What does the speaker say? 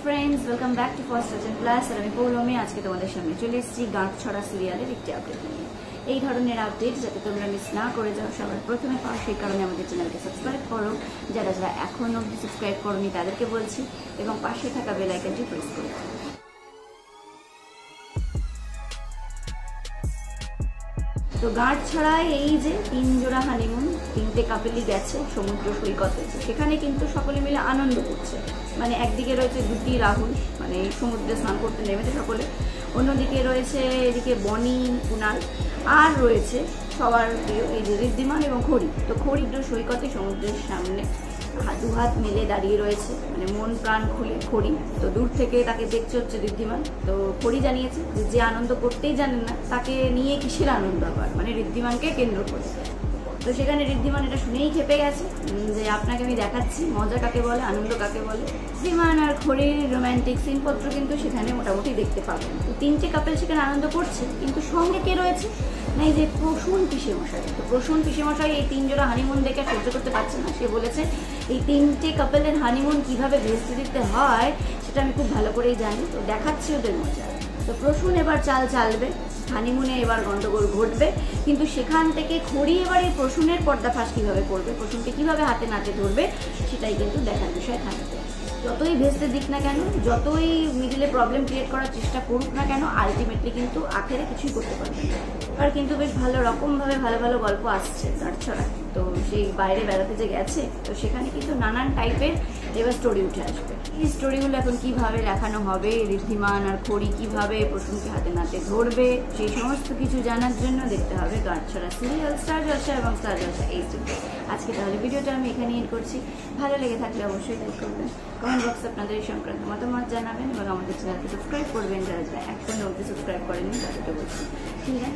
Friends welcome back to first touch and plus और আমি পৌলমি আজকে তোমাদের সামনে চলে এসেছি গাঁটছড়া সিরিয়ালের একটি আপডেট নিয়ে। এই ধরনের আপডেট যাতে তোমরা মিস না করে যাও সবার প্রথমে পাও সেই কারণে আমাদের চ্যানেলকে সাবস্ক্রাইব করো। যারা যারা এখনো অবধি সাবস্ক্রাইব করোনি তাদেরকে বলছি এবং পাশে থাকা বেল আইকনটি প্রেস করো। তো গাঁটছড়ায় এই যে 3 জোড়া হানিমুন 3টে কাপেলই গেছে সমুদ্র সৈকতে, সেখানে কিন্তু সকলে মিলে আনন্দ করছে। মানে একদিকে রয়েছে দুটি রাহুল, মানে সমুদ্রে স্নান করতে নেমেছে সকলে, অন্যদিকে রয়েছে এদিকে বনি কুনাল, আর রয়েছে সবার প্রিয় এই যে ঋদ্ধিমান এবং খড়ি। তো খড়িদ্র সৈকতে সমুদ্রের সামনে দুহাত মেলে দাঁড়িয়ে রয়েছে, মানে মন প্রাণ খুলে খড়ি। তো দূর থেকে তাকে দেখছে হচ্ছে ঋদ্ধিমান। তো খড়ি জানিয়েছে যে আনন্দ করতেই জানেন না তাকে নিয়ে কিসের আনন্দ আবার, মানে ঋদ্ধিমানকে কেন্দ্র করে। তো সেখানে ঋদ্ধিমান এটা শুনেই খেপে গেছে যে আপনাকে আমি দেখাচ্ছি মজা কাকে বলে, আনন্দ কাকে বলে। ঋদ্ধিমান আর খড়ির রোম্যান্টিক সিনপত্র কিন্তু সেখানে মোটামুটি দেখতে পাবেন। তো 3টে কাপেল সেখানে আনন্দ করছে, কিন্তু সঙ্গে কে রয়েছে না এই যে প্রসূন পিসেমশাই। তো প্রসূন পিসেমশাই এই 3 জোড়া হানিমুন দেখে সহ্য করতে পারছে না। সে বলেছে এই 3টে কাপেলের হানিমুন কিভাবে ভেস্তে দিতে হয় সেটা আমি খুব ভালো করেই জানি, তো দেখাচ্ছি ওদের মজা। তো প্রসূন এবার চাল চালবে, হানিমুনে এবার গন্ডগোল ঘটবে, কিন্তু সেখান থেকে খড়ি এবার এই প্রসূনের পর্দাফাঁস কীভাবে করবে, প্রসূনকে কীভাবে হাতে নাতে ধরবে সেটাই কিন্তু দেখার বিষয় থাকবে। যতই ভেস্তে দিক না কেন, যতই মিডিলে প্রবলেম ক্রিয়েট করার চেষ্টা করুক না কেন, আলটিমেটলি কিন্তু আখেরে কিছুই করতে পারবে না। আর কিন্তু বেশ ভালো রকমভাবে ভালো ভালো গল্প আসছে গাঁটছড়া। তো সেই বাইরে বেড়াতে যে গেছে, তো সেখানে কিন্তু নানান টাইপের এবার স্টোরি উঠে আসবে। এই স্টোরিগুলো এখন কিভাবে দেখানো হবে, ঋদ্ধিমান আর খড়ি কিভাবে প্রসূনকে হাতে নাতে ধরবে, সেই সমস্ত কিছু জানার জন্য দেখতে হবে গাঁটছড়া সিরিয়াল স্টার জলসা এবং স্টার জলসা এইচডি। আজকে তাহলে ভিডিওটা আমি এখানে এন্ড করছি। ভালো লেগে থাকলে অবশ্যই লাইক করবেন, কমেন্ট বক্সে আপনাদের এই সংক্রান্ত মতামত জানাবেন এবং আমাদের চ্যানেলকে সাবস্ক্রাইব করবেন। যারা যারা এখনো অবধি সাবস্ক্রাইব করেননি তাদেরকে বলছি ঠিক আছে।